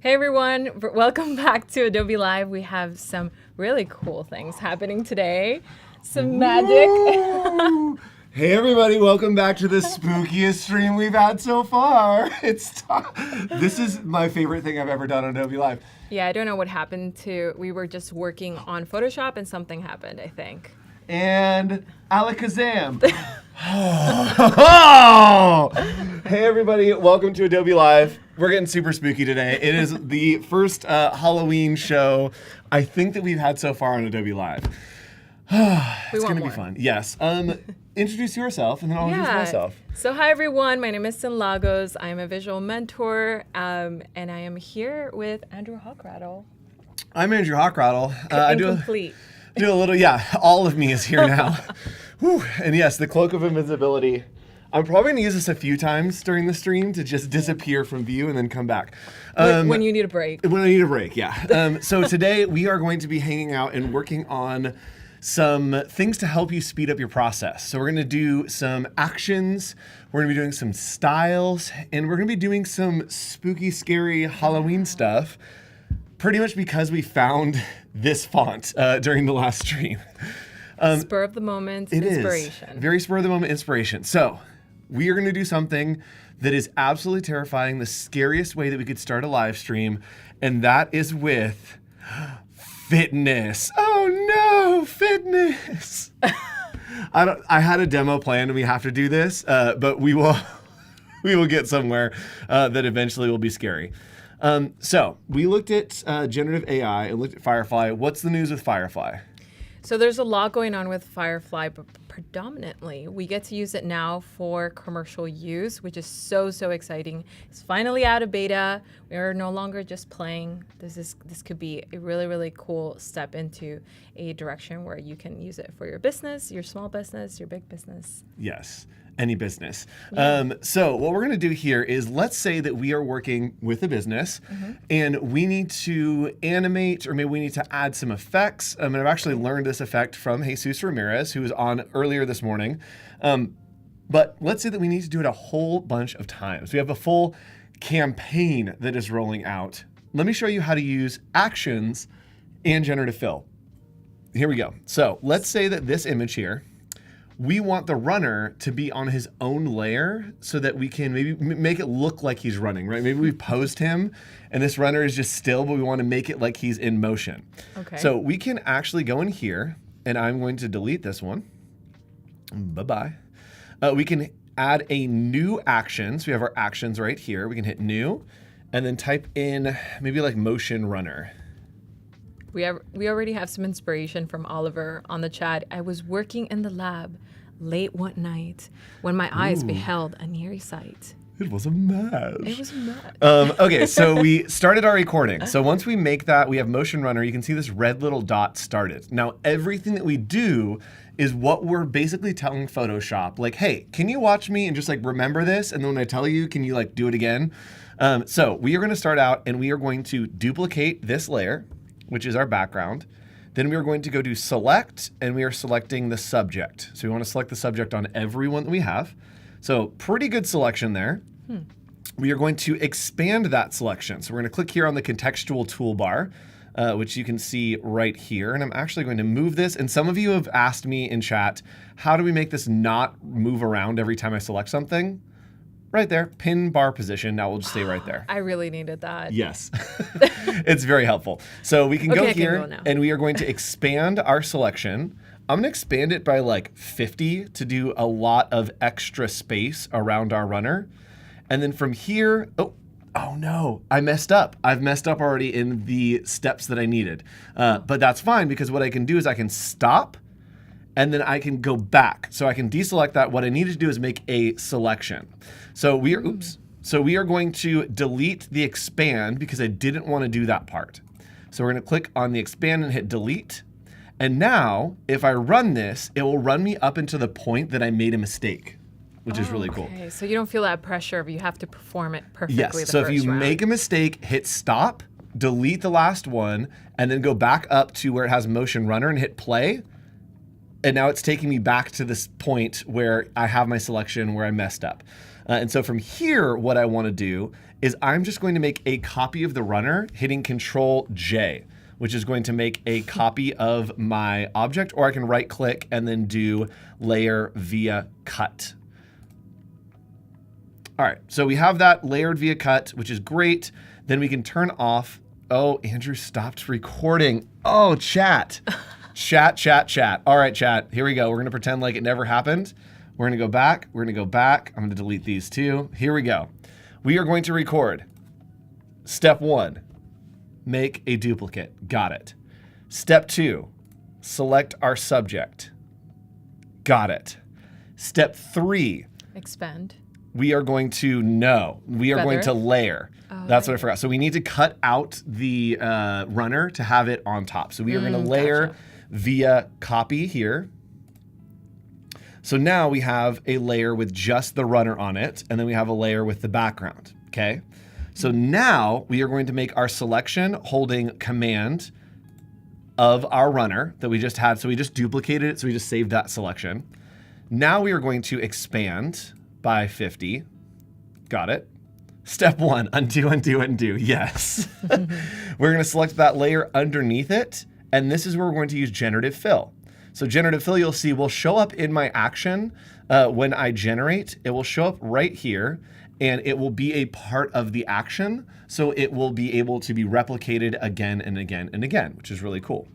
Hey everyone, welcome back to Adobe Live. We have some really cool things happening today. Some magic. Hey everybody, welcome back to the spookiest stream we've had so far. This is my favorite thing I've ever done on Adobe Live. Yeah, I don't know what happened we were just working on Photoshop and something happened, I think. And alakazam. Hey everybody, welcome to Adobe Live. We're getting super spooky today. It is the first Halloween show I think that we've had so far on Adobe Live. It's going to be fun. Yes. Introduce yourself and then I'll introduce myself. So hi everyone, my name is Sin Lagos. I am a visual mentor and I am here with Andrew Hockrattle. I'm Andrew Hockrattle. Incomplete. Do a little, all of me is here now. Whew. And yes, the cloak of invisibility. I'm probably gonna use this a few times during the stream to just disappear from view and then come back. When you need a break. When I need a break, yeah. So today we are going to be hanging out and working on some things to help you speed up your process. So we're gonna do some actions, we're gonna be doing some styles, and we're gonna be doing some spooky, scary Halloween stuff, pretty much because we found this font during the last stream. Spur of the moment inspiration. It is. Very spur of the moment inspiration. So we are gonna do something that is absolutely terrifying, the scariest way that we could start a live stream, and that is with fitness. Oh no, fitness. I had a demo planned and we have to do this, but we will get somewhere that eventually will be scary. So we looked at generative AI and looked at Firefly. What's the news with Firefly? So there's a lot going on with Firefly, but predominantly we get to use it now for commercial use, which is so exciting. It's finally out of beta. We are no longer just playing. This could be a really cool step into a direction where you can use it for your business, your small business, your big business. Yes. Any business. Yeah. So what we're going to do here is, let's say that we are working with a business and we need to animate, or maybe we need to add some effects. And I've actually learned this effect from Jesus Ramirez, who was on earlier this morning. But let's say that we need to do it a whole bunch of times. We have a full campaign that is rolling out. Let me show you how to use actions and generative fill. Here we go. So let's say that this image here, we want the runner to be on his own layer so that we can maybe make it look like he's running, right? Maybe we posed him and this runner is just still, but we want to make it like he's in motion. Okay. So we can actually go in here and I'm going to delete this one. Bye-bye. We can add a new action. So we have our actions right here. We can hit new and then type in maybe like motion runner. We already have some inspiration from Oliver on the chat. I was working in the lab late one night when my eyes beheld a near sight. It was a match. It was a match. Okay, so we started our recording. So once we make that, we have motion runner. You can see this red little dot started. Now, everything that we do is what we're basically telling Photoshop. Like, hey, can you watch me and just like remember this? And then when I tell you, can you like do it again? So we are going to start out and we are going to duplicate this layer, which is our background. Then we are going to go to select, and we are selecting the subject. So we want to select the subject on every one that we have. So pretty good selection there. We are going to expand that selection. So we're going to click here on the contextual toolbar, which you can see right here. And I'm actually going to move this. And some of you have asked me in chat, how do we make this not move around every time I select something? Right there, pin bar position. Now we'll just stay right there. I really needed that. Yes, it's very helpful. So we can go here and we are going to expand our selection. I'm gonna expand it by like 50 to do a lot of extra space around our runner. And then from here, oh no, I messed up. I've messed up already in the steps that I needed. But that's fine because what I can do is I can stop and then I can go back. So I can deselect that. What I need to do is make a selection. So we are going to delete the expand because I didn't want to do that part. So we're going to click on the expand and hit delete. And now if I run this, it will run me up into the point that I made a mistake, which is really cool. Okay, so you don't feel that pressure of you have to perform it perfectly. Yes, so if you make a mistake, hit stop, delete the last one, and then go back up to where it has motion runner and hit play. And now it's taking me back to this point where I have my selection where I messed up. And so from here, what I want to do is I'm just going to make a copy of the runner hitting Control J, which is going to make a copy of my object, or I can right click and then do layer via cut. All right, so we have that layered via cut, which is great. Then we can turn off. Oh, Andrew stopped recording. Oh, chat. Chat. All right, chat, here we go. We're gonna pretend like it never happened. We're gonna go back, I'm gonna delete these too. Here we go. We are going to record. Step 1, make a duplicate, got it. Step 2, select our subject, got it. Step 3, expand. We are going to, we are going to layer. Oh, that's what I forgot. So we need to cut out the runner to have it on top. So we are gonna layer via copy here. So now we have a layer with just the runner on it, and then we have a layer with the background, okay? So now we are going to make our selection holding command of our runner that we just had. So we just duplicated it, so we just saved that selection. Now we are going to expand by 50. Got it. Step 1, undo. Yes. We're gonna select that layer underneath it, and this is where we're going to use Generative Fill. So Generative Fill, you'll see, will show up in my action when I generate. It will show up right here, and it will be a part of the action. So it will be able to be replicated again and again and again, which is really cool.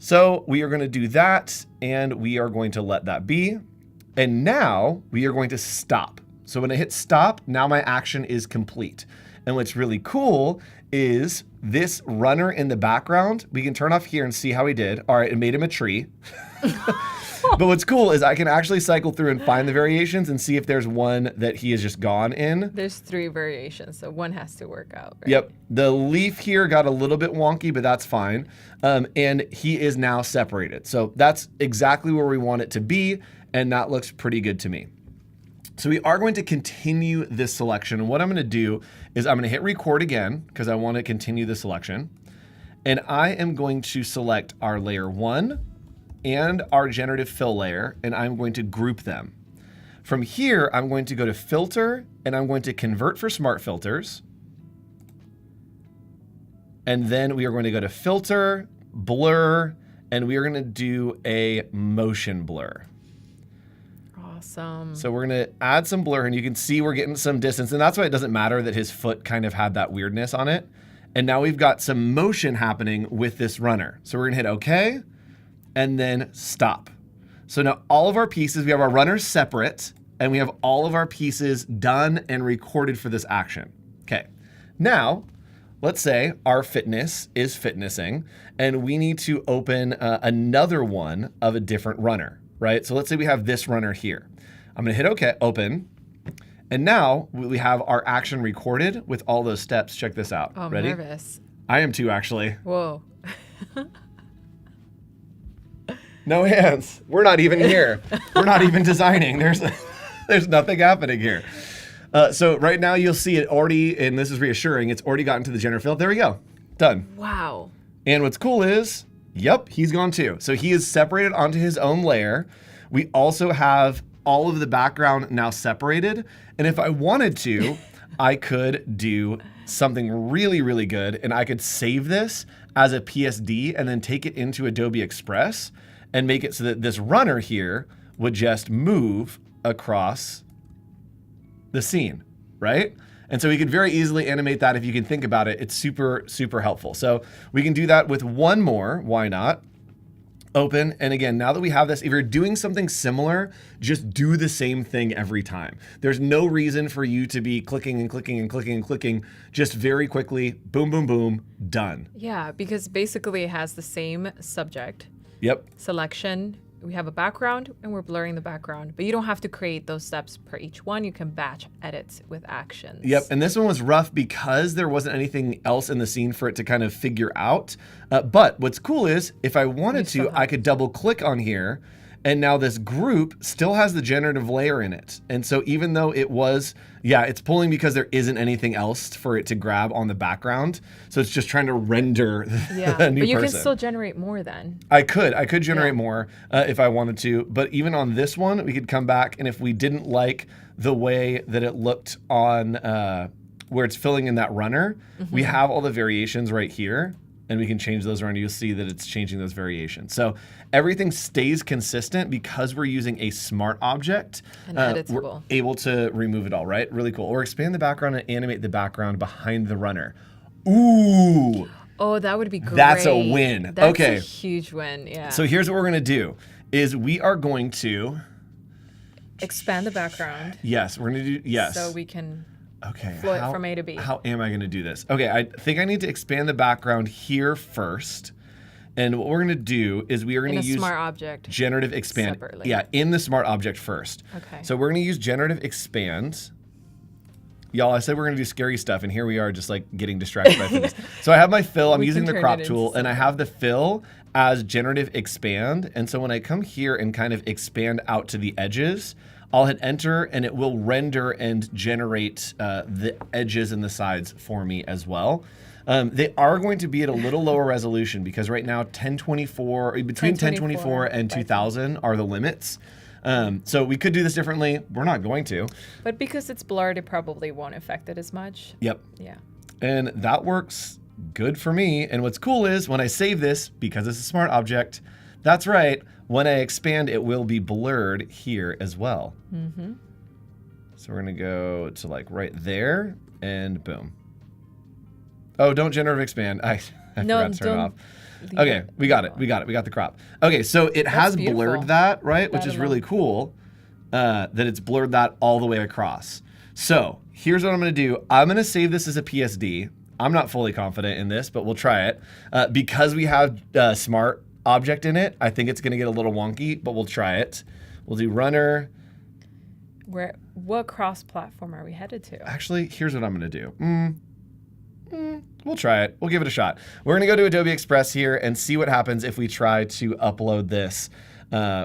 So we are going to do that, and we are going to let that be. And now we are going to stop. So when I hit stop, now my action is complete. And what's really cool is this runner in the background, we can turn off here and see how he did. All right, it made him a tree. But what's cool is I can actually cycle through and find the variations and see if there's one that he has just gone in. There's 3 variations, so one has to work out, right? Yep. The leaf here got a little bit wonky, but that's fine. And he is now separated. So that's exactly where we want it to be, and that looks pretty good to me. So we are going to continue this selection. And what I'm going to do is I'm going to hit record again because I want to continue the selection. And I am going to select our layer 1 and our generative fill layer, and I'm going to group them. From here, I'm going to go to filter, and I'm going to convert for smart filters. And then we are going to go to filter, blur, and we are going to do a motion blur. Awesome. So we're going to add some blur, and you can see we're getting some distance, and that's why it doesn't matter that his foot kind of had that weirdness on it. And now we've got some motion happening with this runner. So we're going to hit OK, and then stop. So now all of our pieces, we have our runners separate, and we have all of our pieces done and recorded for this action. Okay, now let's say our fitness is fitnessing, and we need to open another one of a different runner, right? So let's say we have this runner here. I'm gonna hit OK, open, and now we have our action recorded with all those steps. Check this out. Oh, I'm ready? nervous. I am too, actually. Whoa. No hands. We're not even here. We're not even designing. There's nothing happening here. So right now you'll see it already, and this is reassuring, it's already gotten to the Generative Fill. There we go. Done. Wow. And what's cool is, yep, he's gone too. So he is separated onto his own layer. We also have all of the background now separated. And if I wanted to, I could do something really, really good, and I could save this as a PSD and then take it into Adobe Express and make it so that this runner here would just move across the scene, right? And so we could very easily animate that. If you can think about it, it's super, super helpful. So we can do that with one more, why not? Open, and again, now that we have this, if you're doing something similar, just do the same thing every time. There's no reason for you to be clicking and clicking and clicking and clicking. Just very quickly, boom, boom, boom, done. Yeah, because basically it has the same subject. Yep. Selection, we have a background, and we're blurring the background. But you don't have to create those steps per each one. You can batch edits with actions. Yep, and this one was rough because there wasn't anything else in the scene for it to kind of figure out. But what's cool is, if I wanted to, I could double click on here, And now this group still has the generative layer in it. And so even though it was, it's pulling because there isn't anything else for it to grab on the background. So it's just trying to render a new but you person. can still generate more then. I could generate more if I wanted to. But even on this one, we could come back, and if we didn't like the way that it looked on where it's filling in that runner, we have all the variations right here. And we can change those around. You'll see that it's changing those variations. So everything stays consistent because we're using a smart object. And editable. We're able to remove it all, right? Really cool. Or expand the background and animate the background behind the runner. Ooh. Oh, that would be great. That's a win. That's okay. a huge win, yeah. So here's what we're going to do is we are going to expand the background. Yes, we're going to do, yes. So we can okay, flow it from A to B. How am I going to do this? Okay, I think I need to expand the background here first. And what we're going to do is we are going to use smart object generative expand. Separately. Yeah, in the smart object first. Okay. So we're going to use generative expand. Y'all, I said we're going to do scary stuff, and here we are just like getting distracted by things. So I have my fill. I'm using the crop tool, and I have the fill as generative expand. And so when I come here and kind of expand out to the edges, I'll hit enter, and it will render and generate the edges and the sides for me as well. They are going to be at a little lower resolution because right now 1024, between 1024 and 2000 are the limits. So we could do this differently. We're not going to. But because it's blurred, it probably won't affect it as much. Yep. Yeah. And that works good for me. And what's cool is when I save this, because it's a smart object, that's right, when I expand, it will be blurred here as well. Mm-hmm. So we're going to go to like right there and boom. Oh, don't generative expand. I forgot to turn it off. Okay, we got it. We got the crop. Okay, so it has blurred that, right? Which is really cool that it's blurred that all the way across. So here's what I'm going to do. I'm going to save this as a PSD. I'm not fully confident in this, but we'll try it. Because we have smart object in it, I think it's going to get a little wonky, but we'll try it. We'll do runner. What cross-platform are we headed to? Actually, here's what I'm going to do. We'll try it. We'll give it a shot. We're going to go to Adobe Express here and see what happens if we try to upload this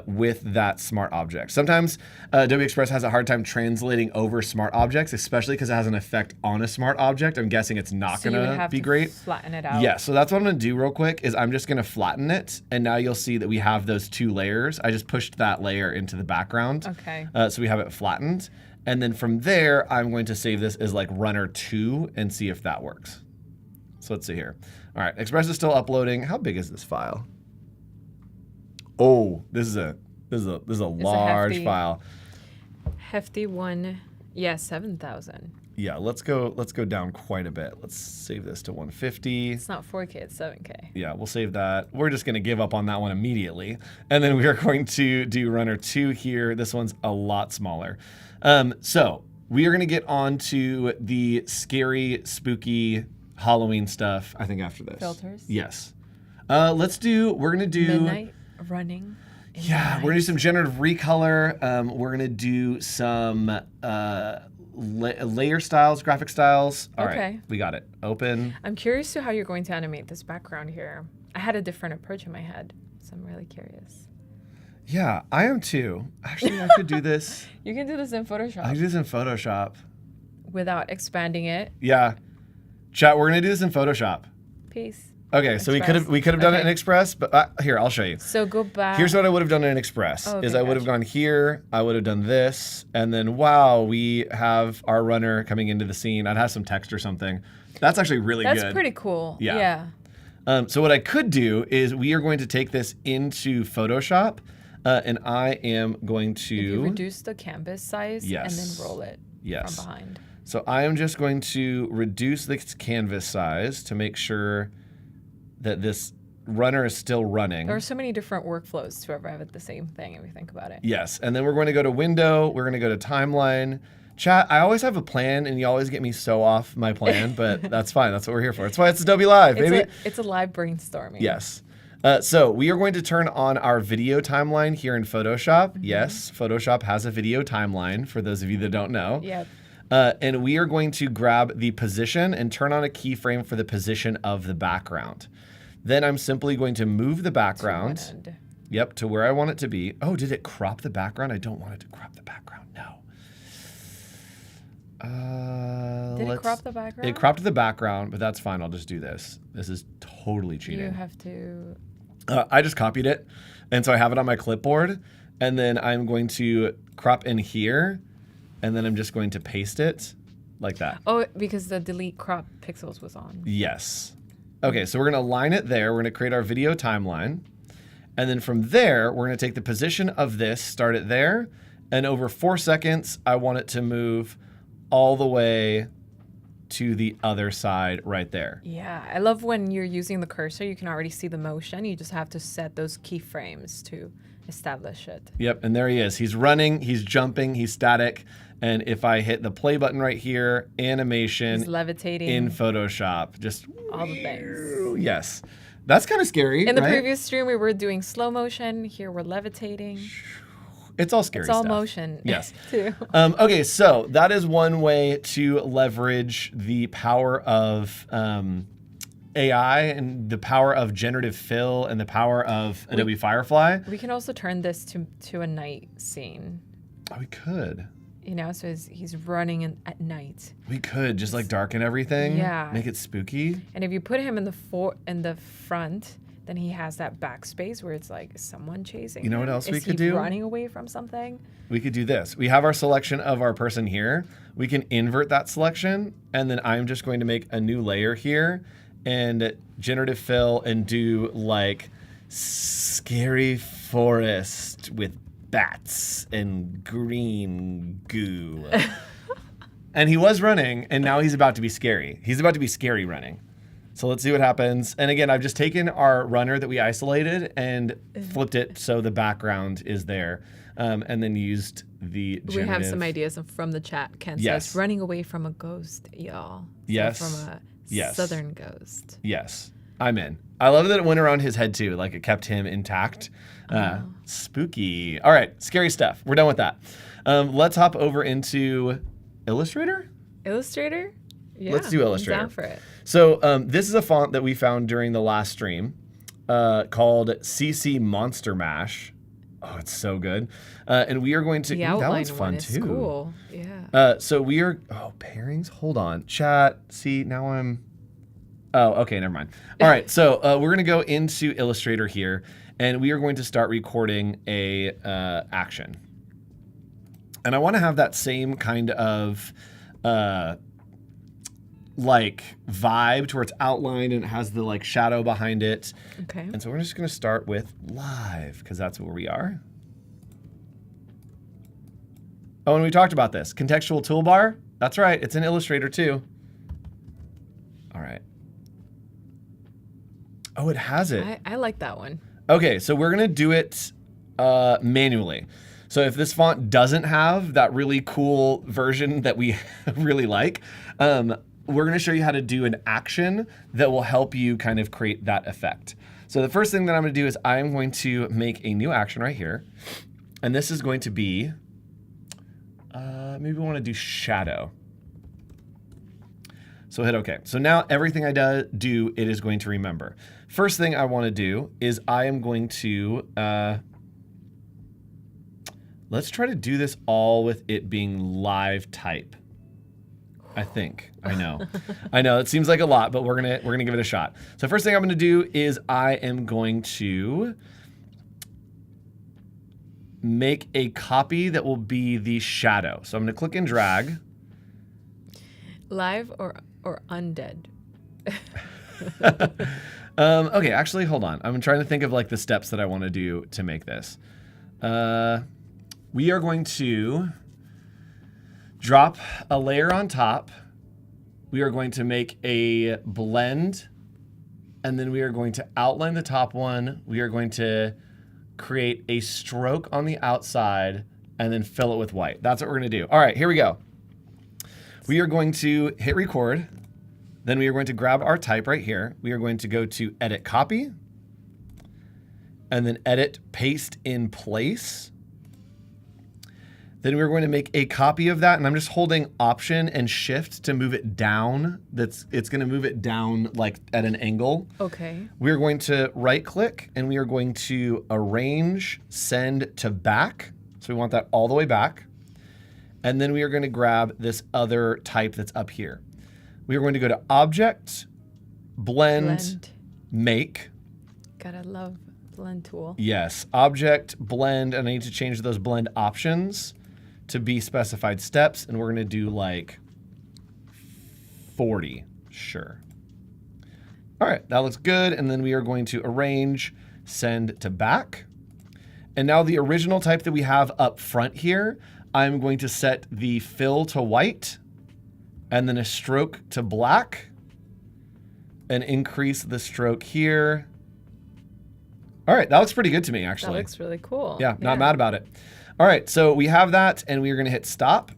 with that smart object. Sometimes Adobe Express has a hard time translating over smart objects, especially because it has an effect on a smart object. I'm guessing it's not going to be great. Flatten it out. Yeah, so that's what I'm going to do real quick is I'm just going to flatten it. And now you'll see that we have those two layers. I just pushed that layer into the background. Okay. So we have it flattened. And then from there, I'm going to save this as like runner 2 and see if that works. So let's see here. All right, Express is still uploading. How big is this file? Oh, this is a large file. Hefty one. Yeah, 7,000. Yeah, let's go down quite a bit. Let's save this to 150. It's not 4K, it's 7K. Yeah, we'll save that. We're just going to give up on that one immediately. And then we are going to do runner 2 here. This one's a lot smaller. So we are going to get on to the scary, spooky Halloween stuff, I think, after this. Filters? Yes. We're going to do... Midnight running. Yeah, we're going to do some generative recolor. We're going to do some layer styles, graphic styles. All right, we got it. Open. I'm curious to how you're going to animate this background here. I had a different approach in my head, so I'm really curious. Yeah, I am too. Actually, I could do this. You can do this in Photoshop. I can do this in Photoshop. Without expanding it. Yeah. Chat, we're going to do this in Photoshop. Peace. Okay, Express. So we could have done it in Express, but here, I'll show you. So go back. Here's what I would have done in Express, is I would have gone here, I would have done this, and then, wow, we have our runner coming into the scene. I'd have some text or something. That's actually really good. That's pretty cool. Yeah. So what I could do is we are going to take this into Photoshop, and I am going to... If you reduce the canvas size and then roll it from behind. So I am just going to reduce the canvas size to make sure that this runner is still running. There are so many different workflows to arrive at the same thing if you think about it. Yes, and then we're going to go to Window, we're going to go to Timeline. Chat, I always have a plan, and you always get me so off my plan, but that's fine. That's what we're here for. That's why it's Adobe Live, baby. It's a live brainstorming. Yes. So we are going to turn on our video timeline here in Photoshop. Mm-hmm. Yes, Photoshop has a video timeline, for those of you that don't know. Yep. And we are going to grab the position and turn on a keyframe for the position of the background. Then I'm simply going to move the background Yep, to where I want it to be. Oh, did it crop the background? I don't want it to crop the background. No. Did it crop the background? It cropped the background, but that's fine. I'll just do this. This is totally cheating. You have to... I just copied it, and so I have it on my clipboard, and then I'm going to crop in here, and then I'm just going to paste it like that. Oh, because the delete crop pixels was on. Yes. Okay, so we're going to line it there. We're going to create our video timeline. And then from there, we're going to take the position of this, start it there, and over 4 seconds, I want it to move all the way to the other side right there. Yeah, I love when you're using the cursor, you can already see the motion. You just have to set those keyframes to establish it. Yep, and there he is. He's running, he's jumping, he's static. And if I hit the play button right here, animation, He's levitating. in Photoshop, just all the things. Yes. That's kind of scary. In the right? previous stream, we were doing slow motion. Here, we're levitating. It's all scary It's all stuff. motion. Yes. too. Okay, so that is one way to leverage the power of AI and the power of Generative Fill and the power of Adobe Firefly. We can also turn this to a night scene. Oh, we could. You know, so he's running at night. We could just like darken everything. Yeah. Make it spooky. And if you put him in the front, then he has that backspace where it's like, is someone chasing You know him? what else we Is could he do? running away from something? We could do this. We have our selection of our person here. We can invert that selection, and then I'm just going to make a new layer here and Generative Fill and do like scary forest with bats and green goo. And he was running, and now he's about to be scary. He's about to be scary running. So let's see what happens. And again, I've just taken our runner that we isolated and flipped it so the background is there. And then used the generative. We have some ideas from the chat. Ken says, running away from a ghost, y'all. Yes. From a southern ghost. Yes. I'm in. I love that it went around his head too. Like it kept him intact. Spooky. All right. Scary stuff. We're done with that. Let's hop over into Illustrator. Illustrator? Yeah. Let's do Illustrator. I'm down for it. So this is a font that we found during the last stream called CC Monster Mash. Oh, it's so good. And we are going to... The Ooh, outline that one's fun one is too. cool. Yeah. So we are... Oh, pairings? Hold on. Chat. See, now I'm... Oh, okay, never mind. All right, so we're going to go into Illustrator here, and we are going to start recording a action. And I want to have that same kind of like vibe to where it's outlined and it has the like shadow behind it. Okay. And so we're just going to start with live because that's where we are. Oh, and we talked about this. Contextual toolbar. That's right. It's in Illustrator too. All right. Oh, it has it. I like that one. Okay, so we're going to do it manually. So if this font doesn't have that really cool version that we really like, we're going to show you how to do an action that will help you kind of create that effect. So the first thing that I'm going to do is I'm going to make a new action right here. And this is going to be, maybe we want to do shadow. So hit OK. So now everything I do, it is going to remember. First thing I want to do is I am going to, let's try to do this all with it being live type. I think. I know. I know. It seems like a lot, but we're gonna give it a shot. So first thing I'm gonna do is I am going to make a copy that will be the shadow. So I'm gonna click and drag. Live or undead? Okay, actually, hold on. I'm trying to think of like the steps that I want to do to make this. We are going to drop a layer on top. We are going to make a blend, and then we are going to outline the top one. We are going to create a stroke on the outside and then fill it with white. That's what we're going to do. All right, here we go. We are going to hit record. Then we are going to grab our type right here. We are going to go to edit copy and then edit paste in place. Then we're going to make a copy of that, and I'm just holding Option and Shift to move it down. It's going to move it down like at an angle. Okay. We're going to right-click, and we are going to Arrange, Send to Back. So we want that all the way back. And then we are going to grab this other type that's up here. We are going to go to Object, Blend. Make. Gotta love blend tool. Yes, Object, Blend, and I need to change those blend options to be specified steps, and we're going to do like 40. Sure. All right, that looks good, and then we are going to Arrange, Send to Back. And now the original type that we have up front here, I'm going to set the fill to white, and then a stroke to black, and increase the stroke here. All right, that looks pretty good to me, actually. That looks really cool. Yeah, not mad about it. All right, so we have that, and we are going to hit stop.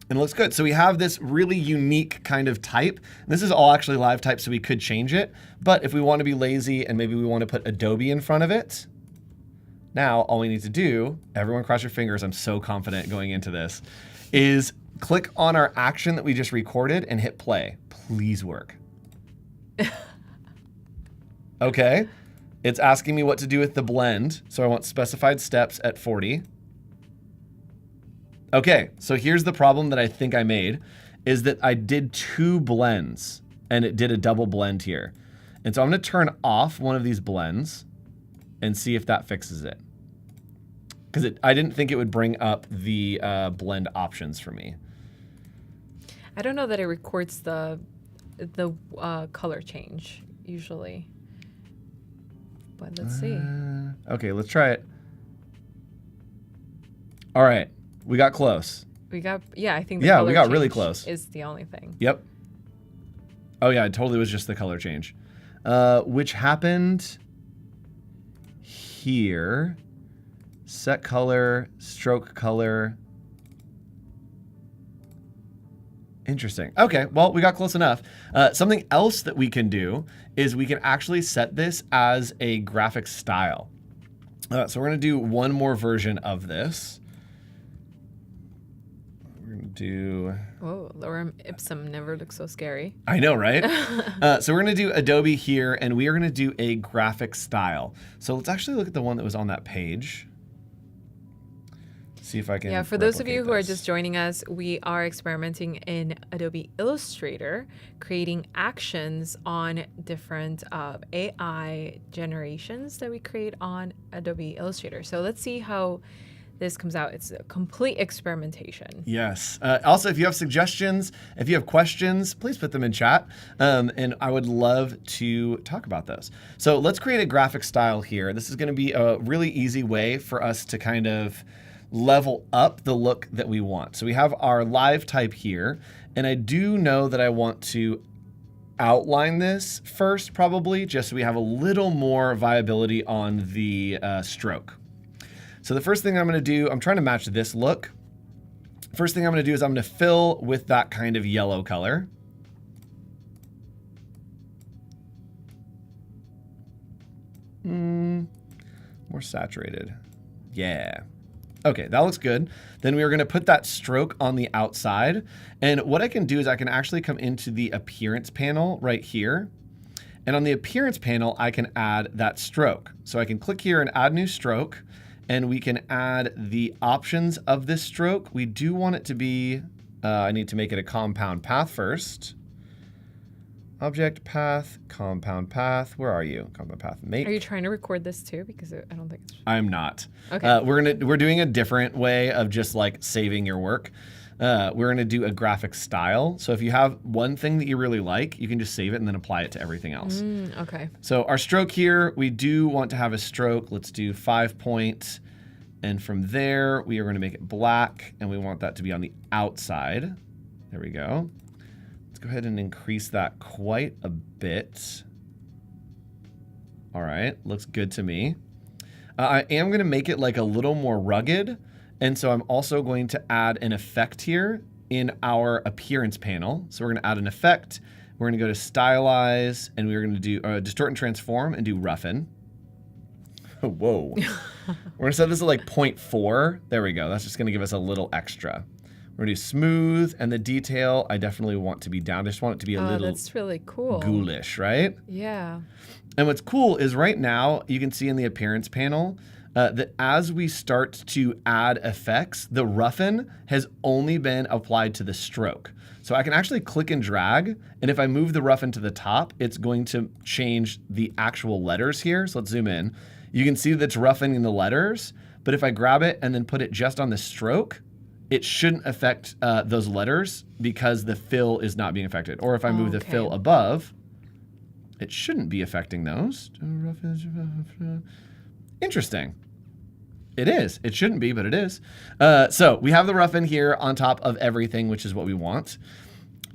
And it looks good. So we have this really unique kind of type. This is all actually live type, so we could change it. But if we want to be lazy and maybe we want to put Adobe in front of it, now all we need to do, everyone cross your fingers, I'm so confident going into this, is click on our action that we just recorded and hit play. Please work. Okay. It's asking me what to do with the blend. So I want specified steps at 40. Okay, so here's the problem that I think I made, is that I did 2 blends and it did a double blend here. And so I'm gonna turn off one of these blends and see if that fixes it. Because I didn't think it would bring up the blend options for me. I don't know that it records the color change usually. But let's see. Okay, let's try it. All right, we got close. We got, yeah, I think we got really close. Is the only thing. Yep. Oh yeah, it totally was just the color change. Which happened here. Set color, stroke color. Interesting. Okay, well, we got close enough. Something else that we can do is we can actually set this as a graphic style. So we're going to do one more version of this. We're going to do... Oh, lorem ipsum never looks so scary. I know, right? So we're going to do Adobe here, and we are going to do a graphic style. So let's actually look at the one that was on that page. See if I can. Yeah, for those of you who are this. just joining us, we are experimenting in Adobe Illustrator, creating actions on different AI generations that we create on Adobe Illustrator. So let's see how this comes out. It's a complete experimentation. Yes. Also, if you have suggestions, if you have questions, please put them in chat. And I would love to talk about those. So let's create a graphic style here. This is going to be a really easy way for us to kind of level up the look that we want. So we have our live type here, and I do know that I want to outline this first, probably, just so we have a little more viability on the stroke. So the first thing I'm going to do, I'm trying to match this look. First thing I'm going to do is I'm going to fill with that kind of yellow color. More saturated. Yeah. Okay, that looks good. Then we are going to put that stroke on the outside. And what I can do is I can actually come into the appearance panel right here. And on the appearance panel, I can add that stroke. So I can click here and add new stroke. And we can add the options of this stroke. We do want it to be, I need to make it a compound path first. Object path, compound path. Where are you? Compound path. Make. Are you trying to record this too? Because I don't think it's... I'm not. Okay. We're doing a different way of just like saving your work. We're gonna do a graphic style. So if you have one thing that you really like, you can just save it and then apply it to everything else. Okay. So our stroke here, we do want to have a stroke. Let's do 5 point. And from there, we are going to make it black, and we want that to be on the outside. There we go. Let's go ahead and increase that quite a bit. All right, looks good to me. I am going to make it like a little more rugged, and so I'm also going to add an effect here in our appearance panel. So we're going to add an effect. We're going to go to Stylize, and we're going to do Distort and Transform and do Roughen. Whoa. We're going to set this at like 0.4. There we go. That's just going to give us a little extra. We're going to do smooth, and the detail I definitely want to be down. I just want it to be a little that's really cool. ghoulish, right? Yeah. And what's cool is right now, you can see in the appearance panel that as we start to add effects, the roughen has only been applied to the stroke. So I can actually click and drag, and if I move the roughen to the top, it's going to change the actual letters here. So let's zoom in. You can see that it's roughening the letters, but if I grab it and then put it just on the stroke, it shouldn't affect those letters because the fill is not being affected. Or if I move the fill above, it shouldn't be affecting those. Interesting. It is. It shouldn't be, but it is. So we have the roughen here on top of everything, which is what we want.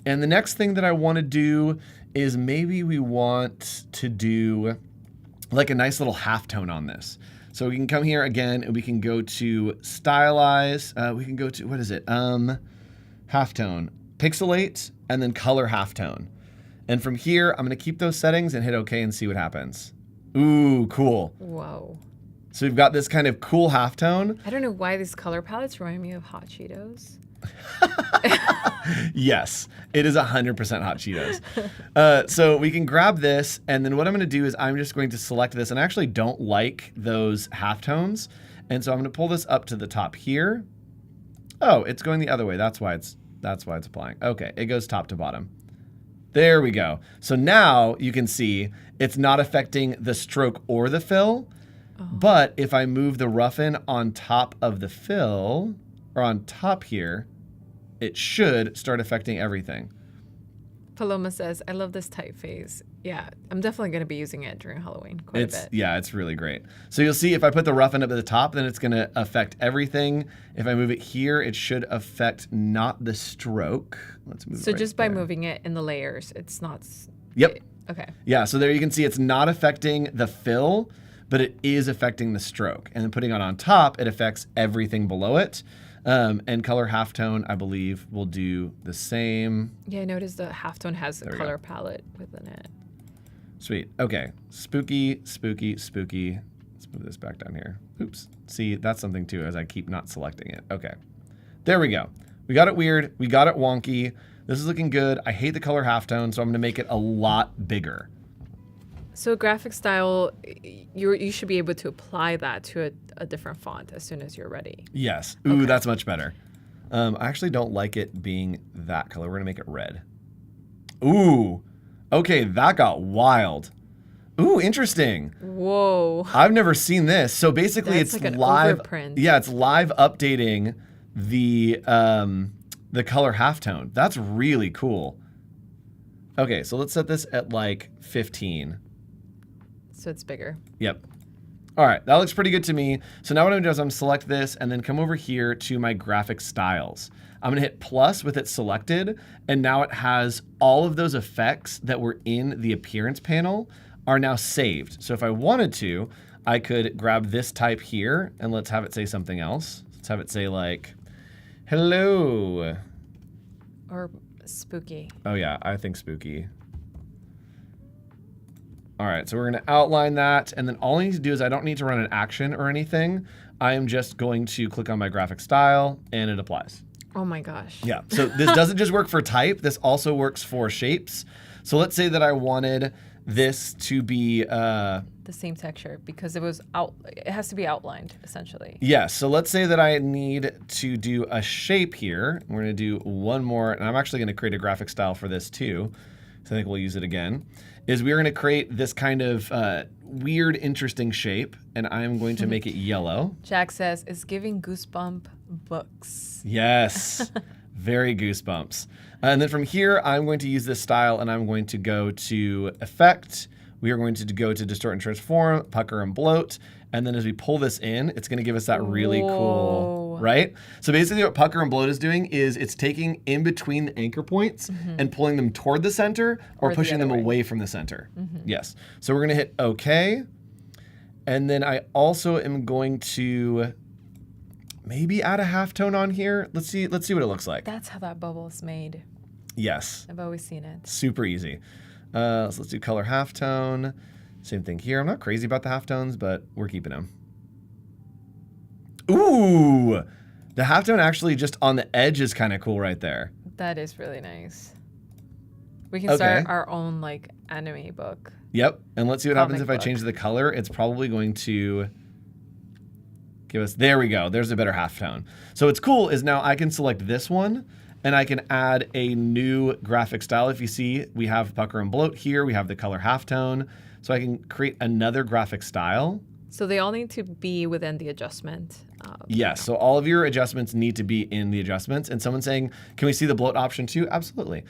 And the next thing that I want to do is maybe we want to do like a nice little halftone on this. So we can come here again and we can go to stylize. We can go to, what is it? Halftone, pixelate, and then color halftone. And from here, I'm going to keep those settings and hit OK and see what happens. Ooh, cool. Whoa. So we've got this kind of cool halftone. I don't know why these color palettes remind me of Hot Cheetos. Yes, it is 100% Hot Cheetos. So we can grab this, and then what I'm going to do is I'm just going to select this, and I actually don't like those halftones, and so I'm going to pull this up to the top here. Oh, it's going the other way. That's why it's applying. Okay, it goes top to bottom. There we go. So now you can see it's not affecting the stroke or the fill, but if I move the roughen on top of the fill, or on top here, it should start affecting everything. Paloma says, I love this typeface. Yeah, I'm definitely going to be using it during Halloween quite a bit. Yeah, it's really great. So you'll see if I put the roughen up at the top, then it's going to affect everything. If I move it here, it should affect not the stroke. Let's move it right just by there. moving it in the layers, it's not... Yep. Okay. Yeah, so there you can see it's not affecting the fill, but it is affecting the stroke. And then putting it on top, it affects everything below it. And color halftone, I believe, will do the same. Yeah, I noticed the halftone has a color palette within it. Sweet. Okay. Spooky, spooky, spooky. Let's move this back down here. Oops. See, that's something too, as I keep not selecting it. Okay. There we go. We got it weird. We got it wonky. This is looking good. I hate the color halftone, so I'm going to make it a lot bigger. So graphic style, you should be able to apply that to a different font as soon as you're ready. Yes. Ooh, that's much better. I actually don't like it being that color. We're going to make it red. Ooh. Okay, that got wild. Ooh, interesting. Whoa. I've never seen this. So basically That's it's like an live. overprint. Yeah, it's live updating the color halftone. That's really cool. Okay, so let's set this at like 15. So it's bigger. Yep. All right, that looks pretty good to me. So now what I'm gonna do is I'm gonna select this and then come over here to my graphic styles. I'm gonna hit plus with it selected, and now it has all of those effects that were in the appearance panel are now saved. So if I wanted to, I could grab this type here and let's have it say something else. Let's have it say like, hello. Or spooky. Oh yeah, I think spooky. All right, so we're going to outline that, and then all I need to do is I don't need to run an action or anything. I am just going to click on my graphic style, and it applies. Oh my gosh. Yeah, so this doesn't just work for type, this also works for shapes. So let's say that I wanted this to be... the same texture, because it has to be outlined, essentially. Yes, so let's say that I need to do a shape here. We're going to do one more, and I'm actually going to create a graphic style for this too. So I think we'll use it again. Is we're going to create this kind of weird, interesting shape, and I'm going to make it yellow. Jack says, it's giving goosebump books. Yes, very goosebumps. And then from here, I'm going to use this style, and I'm going to go to Effect. We are going to go to Distort and Transform, Pucker and Bloat, and then as we pull this in, it's going to give us that really cool, right? So basically what Pucker and Bloat is doing is it's taking in between the anchor points and pulling them toward the center or pushing them away from the center. Yes. So we're going to hit OK. And then I also am going to maybe add a halftone on here. Let's see what it looks like. That's how that bubble is made. Yes. I've always seen it. Super easy. So let's do color halftone. Same thing here. I'm not crazy about the halftones, but we're keeping them. Ooh, the halftone actually just on the edge is kind of cool right there. That is really nice. We can start our own like anime book. Yep, and let's see what happens if I book. change the color. It's probably going to give us, there we go. There's a better halftone. So what's cool is now I can select this one and I can add a new graphic style. If you see, we have pucker and bloat here. We have the color halftone. So I can create another graphic style. So they all need to be within the adjustment. Yes, so all of your adjustments need to be in the adjustments. And someone's saying, can we see the bloat option too? Absolutely.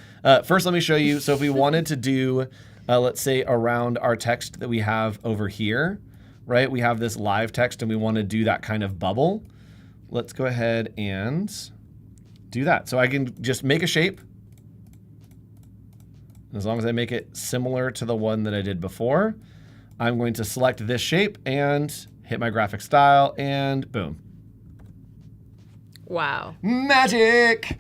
First, let me show you. So if we wanted to do, let's say around our text that we have over here, right? We have this live text and we want to do that kind of bubble. Let's go ahead and do that. So I can just make a shape. As long as I make it similar to the one that I did before, I'm going to select this shape and hit my graphic style and boom. Wow. Magic!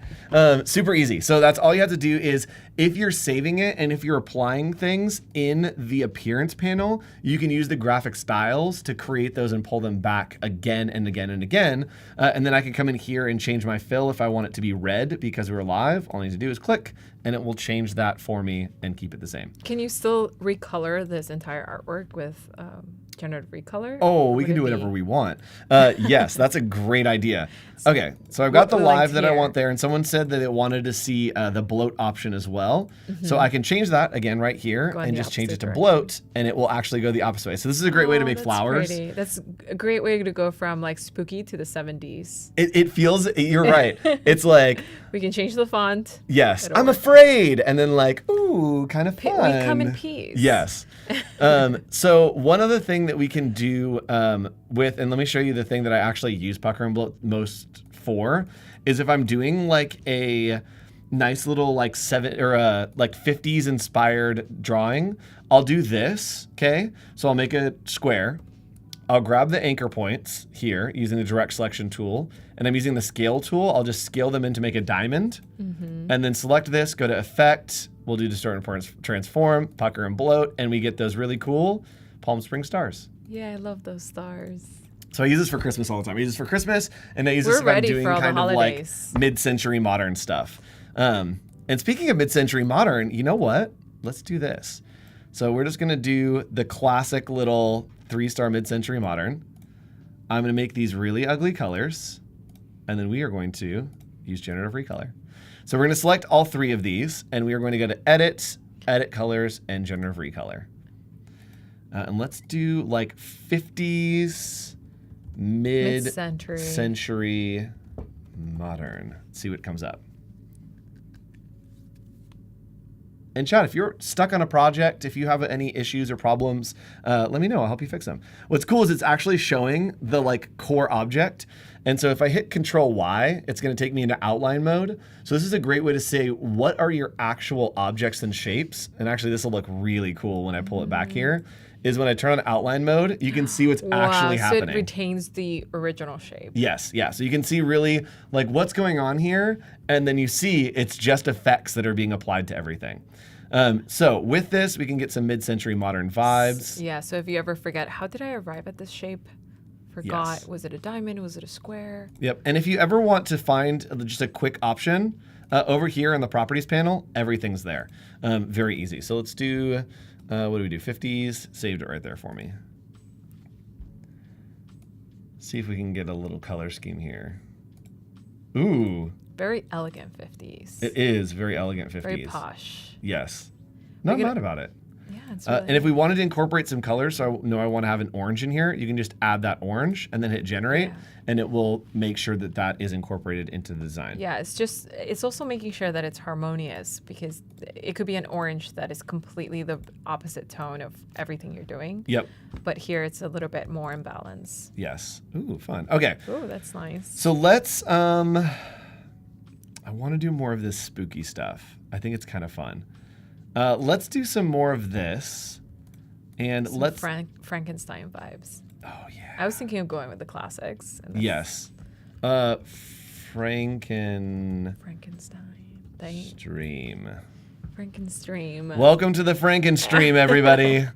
Super easy. So that's all you have to do is if you're saving it and if you're applying things in the appearance panel, you can use the graphic styles to create those and pull them back again and again and again. And then I can come in here and change my fill if I want it to be red because we're live. All I need to do is click and it will change that for me and keep it the same. Can you still recolor this entire artwork with generative recolor? Oh, we can do whatever we want. Yes, that's a great idea. Okay, so I've got the live that I want there, and someone said that it wanted to see the bloat option as well. So I can change that again right here and just change it to bloat, and it will actually go the opposite way. So this is a great way to make flowers. Pretty. That's a great way to go from like spooky to the 70s. It feels, you're right. It's like, we can change the font. yes, I'm afraid, and then like, ooh, kind of fun. We come in peace. Yes. So one other thing that we can do with, and let me show you the thing that I actually use pucker and bloat most for, is if I'm doing like a nice little like 50s inspired drawing, I'll do this, okay? So I'll make a square. I'll grab the anchor points here using the direct selection tool, and I'm using the scale tool. I'll just scale them in to make a diamond, and then select this, go to effect, we'll do distort and transform, pucker and bloat, and we get those really cool Palm Springs stars. Yeah, I love those stars. So I use this for Christmas all the time. I use this for Christmas, and I use this if I'm doing kind of like mid-century modern stuff. And speaking of mid-century modern, you know what? Let's do this. So we're just gonna do the classic little 3-star mid-century modern. I'm gonna make these really ugly colors, and then we are going to use generative recolor. So we're gonna select all 3 of these, and we are going to go to edit, edit colors, and generative recolor. And let's do like 50s, mid-century modern. Let's see what comes up. And Chad, if you're stuck on a project, if you have any issues or problems, let me know. I'll help you fix them. What's cool is it's actually showing the like core object. And so if I hit Control Y, it's going to take me into outline mode. So this is a great way to say, what are your actual objects and shapes? And actually, this will look really cool when I pull it back here. Is when I turn on outline mode, you can see what's actually happening. So it retains the original shape. Yes, yeah. So you can see really like what's going on here, and then you see it's just effects that are being applied to everything. So with this, we can get some mid-century modern vibes. Yeah, so if you ever forget, how did I arrive at this shape? Forgot, Yes. Was it a diamond? Was it a square? Yep, and if you ever want to find just a quick option, over here in the properties panel, everything's there. Very easy. So let's do, what do we do? 50s, saved it right there for me. See if we can get a little color scheme here. Ooh. Very elegant 50s. It is very elegant 50s. Very posh. Yes. Not mad about it. Yeah, it's really And if we wanted to incorporate some colors, so I know I want to have an orange in here, you can just add that orange and then hit generate, and it will make sure that that is incorporated into the design. Yeah, it's also making sure that it's harmonious, because it could be an orange that is completely the opposite tone of everything you're doing. Yep. But here it's a little bit more in balance. Yes. Ooh, fun. Okay. Ooh, that's nice. So let's, I want to do more of this spooky stuff. I think it's kind of fun. Let's do some more of this, and Some let's Frankenstein vibes. Oh yeah. I was thinking of going with the classics. And Yes. Frankenstream. Frankenstream. Welcome to the Frankenstream, everybody.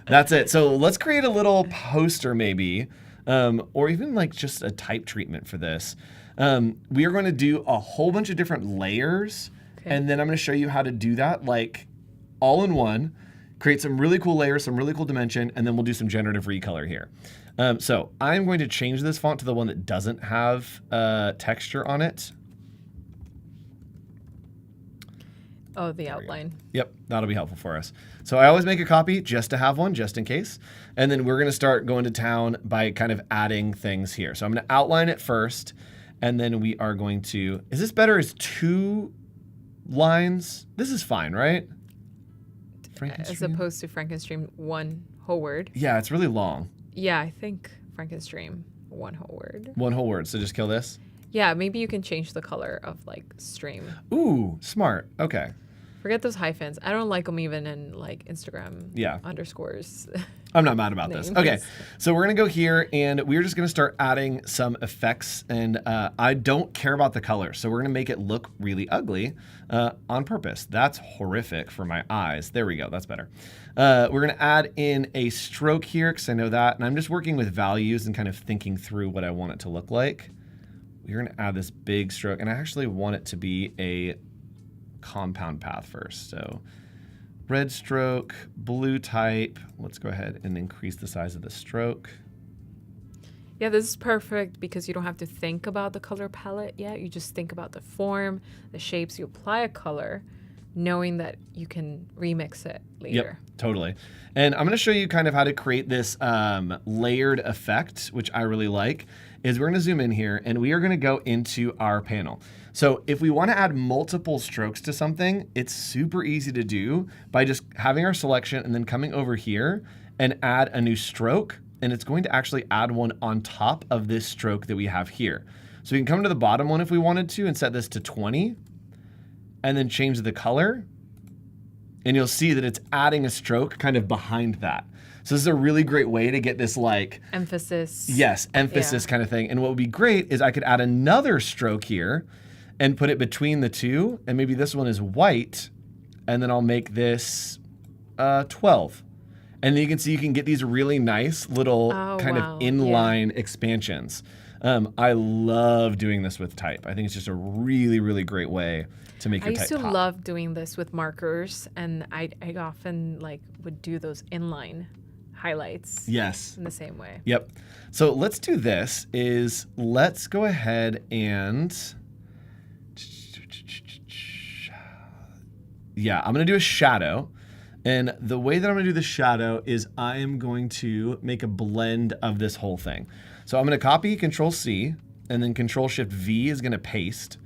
That's it. So let's create a little poster maybe, or even like just a type treatment for this. We are going to do a whole bunch of different layers, and then I'm going to show you how to do that like all in one, create some really cool layers, some really cool dimension, and then we'll do some generative recolor here. So I'm going to change this font to the one that doesn't have texture on it. Oh, the outline. Yep, that'll be helpful for us. So I always make a copy just to have one, just in case. And then we're going to start going to town by kind of adding things here. So I'm going to outline it first, and then we are going to, is this better as 2 lines? This is fine, right? As opposed to Frankenstream, 1 whole word. Yeah, it's really long. Yeah, I think Frankenstream, 1 whole word. 1 whole word, so just kill this? Yeah, maybe you can change the color of like stream. Ooh, smart, okay. Forget those hyphens. I don't like them even in like Instagram underscores. I'm not mad about this. Okay, so we're going to go here, and we're just going to start adding some effects, and I don't care about the color, so we're going to make it look really ugly on purpose. That's horrific for my eyes. There we go. That's better. We're going to add in a stroke here, because I know that, and I'm just working with values and kind of thinking through what I want it to look like. We're going to add this big stroke, and I actually want it to be a compound path first. So red stroke, blue type. Let's go ahead and increase the size of the stroke. Yeah, this is perfect because you don't have to think about the color palette yet. You just think about the form, the shapes. You apply a color, knowing that you can remix it later. Yep, totally. And I'm going to show you kind of how to create this layered effect, which I really like. Is we're going to zoom in here, and we are going to go into our panel. So if we want to add multiple strokes to something, it's super easy to do by just having our selection and then coming over here and add a new stroke, and it's going to actually add one on top of this stroke that we have here. So we can come to the bottom one if we wanted to and set this to 20, and then change the color, and you'll see that it's adding a stroke kind of behind that. So this is a really great way to get this like emphasis. Yes, emphasis kind of thing. And what would be great is I could add another stroke here and put it between the two, and maybe this one is white, and then I'll make this 12. And then you can see you can get these really nice little of inline expansions. I love doing this with type. I think it's just a really, really great way to make your type I used to pop. love doing this with markers, and I often like would do those inline highlights. Yes. In the same way. Yep. So let's do this is let's go ahead and I'm going to do a shadow. And the way that I'm going to do the shadow is I am going to make a blend of this whole thing. So I'm going to copy Control-C, and then Control-Shift-V is going to paste.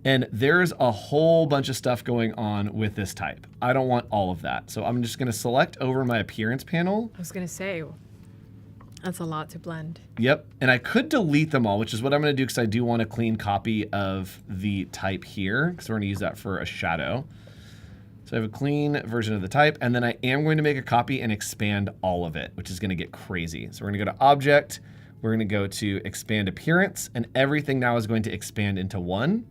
And there's a whole bunch of stuff going on with this type. I don't want all of that. So I'm just going to select over my appearance panel. I was going to say, that's a lot to blend. Yep. And I could delete them all, which is what I'm going to do because I do want a clean copy of the type here, because we're going to use that for a shadow. So I have a clean version of the type, and then I am going to make a copy and expand all of it, which is going to get crazy. So we're going to go to Object, we're going to go to Expand Appearance, and everything now is going to expand into one.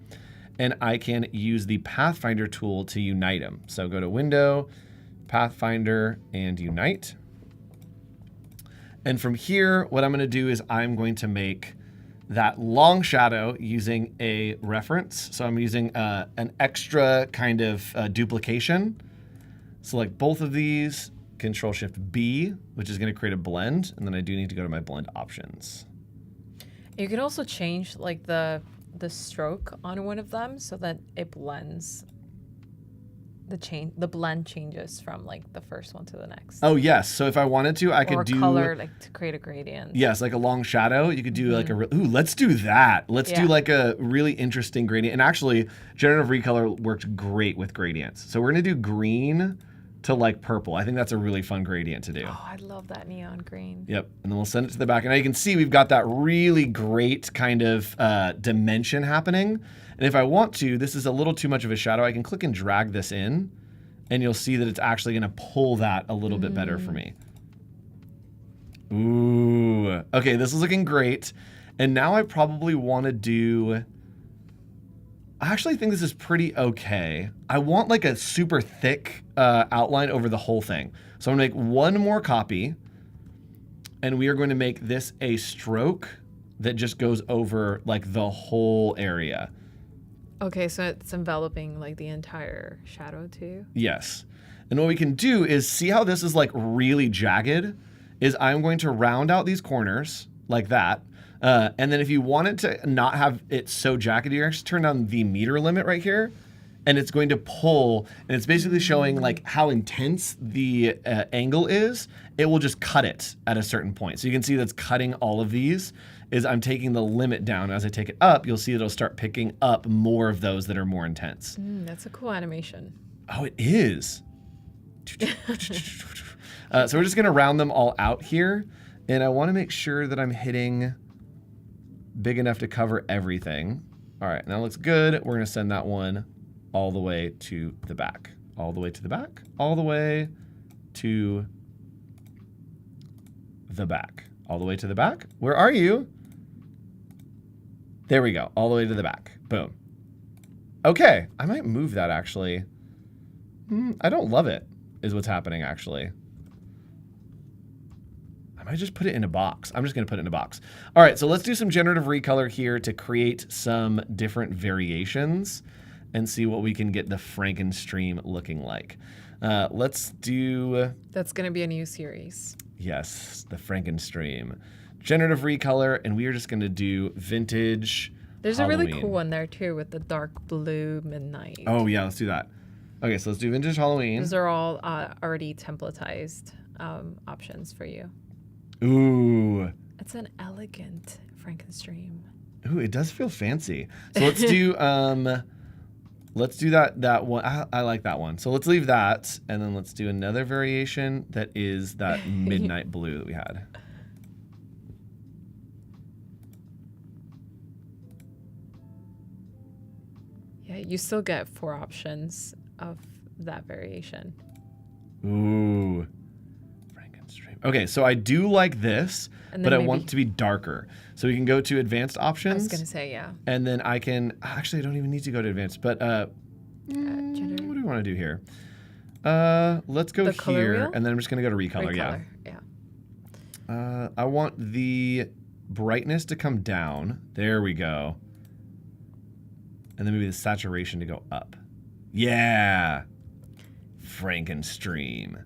And I can use the Pathfinder tool to unite them. So go to Window, Pathfinder, and Unite. And from here, what I'm going to do is I'm going to make that long shadow using a reference. So I'm using an extra kind of duplication. Select both of these, Control-Shift-B, which is going to create a blend. And then I do need to go to my blend options. You can also change like the stroke on one of them so that it blends. The blend changes from like the first one to the next. Oh yes, so if I wanted to, I could do color like to create a gradient. Yes, like a long shadow. You could do like a let's do that. Let's do like a really interesting gradient. And actually, Generative Recolor worked great with gradients. So we're gonna do green to like purple. I think that's a really fun gradient to do. Oh, I love that neon green. Yep, and then we'll send it to the back. And now you can see we've got that really great kind of dimension happening. And if I want to, this is a little too much of a shadow, I can click and drag this in, and you'll see that it's actually gonna pull that a little bit better for me. Ooh, okay, this is looking great. And now I probably wanna do, I actually think this is pretty okay. I want like a super thick outline over the whole thing. So I'm gonna make one more copy, and we are going to make this a stroke that just goes over like the whole area. Okay, so it's enveloping like the entire shadow too. Yes. And what we can do is see how this is like really jagged, is I'm going to round out these corners like that. And then if you want it to not have it so jagged, you actually turn down the meter limit right here, and it's going to pull, and it's basically showing like how intense the angle is. It will just cut it at a certain point. So you can see that's cutting all of these, is I'm taking the limit down. As I take it up, you'll see it'll start picking up more of those that are more intense. That's a cool animation. Oh, it is. So we're just gonna round them all out here, and I wanna make sure that I'm hitting big enough to cover everything. All right, now it looks good. We're gonna send that one all the way to the back, all the way to the back, all the way to the back, all the way to the back. Where are you? There we go, all the way to the back, boom. Okay, I might move that actually. I don't love it, is what's happening actually. I might just put it in a box. I'm just gonna put it in a box. All right, so let's do some generative recolor here to create some different variations and see what we can get the Frankenstream looking like. Let's do... That's gonna be a new series. Yes, the Frankenstream. Generative recolor, and we are just gonna do vintage There's Halloween. a really cool one there too with the dark blue midnight. Oh yeah, let's do that. Okay, so let's do vintage Halloween. Those are all already templatized options for you. Ooh. It's an elegant Frankenstream. Ooh, it does feel fancy. So let's do that one. I like that one. So let's leave that, and then let's do another variation that is that midnight blue that we had. Yeah, you still get 4 options of that variation. Ooh. Frankenstream. Okay, so I do like this, but I want it to be darker. So we can go to advanced options. I was gonna say, yeah. And then I can, actually I don't even need to go to advanced, but what do we want to do here? Let's go here, and then I'm just gonna go to recolor, yeah. I want the brightness to come down. There we go. And then maybe the saturation to go up. Yeah. Frankenstream.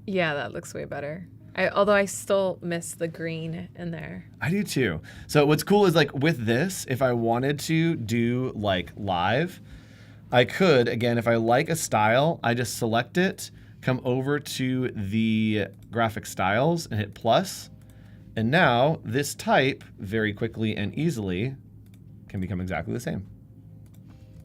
Yeah, that looks way better. Although I still miss the green in there. I do too. So what's cool is like with this, if I wanted to do like live, I could, again, if I like a style, I just select it, come over to the graphic styles and hit plus. And now this type very quickly and easily can become exactly the same.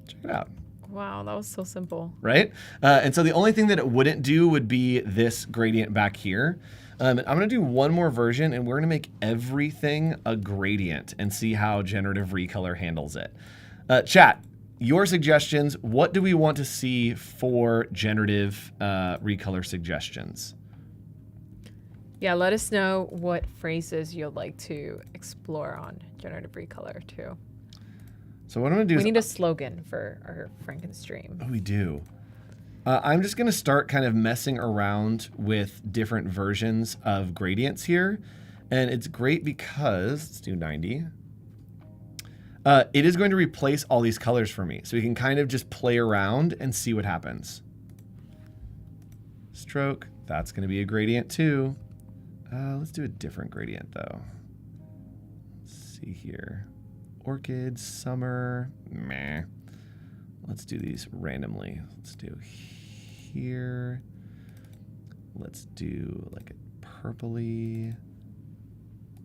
Check it out. Wow, that was so simple. Right? And so the only thing that it wouldn't do would be this gradient back here. I'm going to do one more version, and we're going to make everything a gradient and see how generative recolor handles it. Chat, your suggestions. What do we want to see for generative recolor suggestions? Yeah, let us know what phrases you'd like to explore on generative recolor too. So what I'm going to do is... We need a slogan for our Frankenstream. Oh, we do. I'm just going to start kind of messing around with different versions of gradients here. And it's great because, let's do 90. It is going to replace all these colors for me. So we can kind of just play around and see what happens. Stroke, that's going to be a gradient too. Let's do a different gradient though. Let's see here. Orchids, summer, meh. Let's do these randomly. Let's do here. Let's do like a purpley.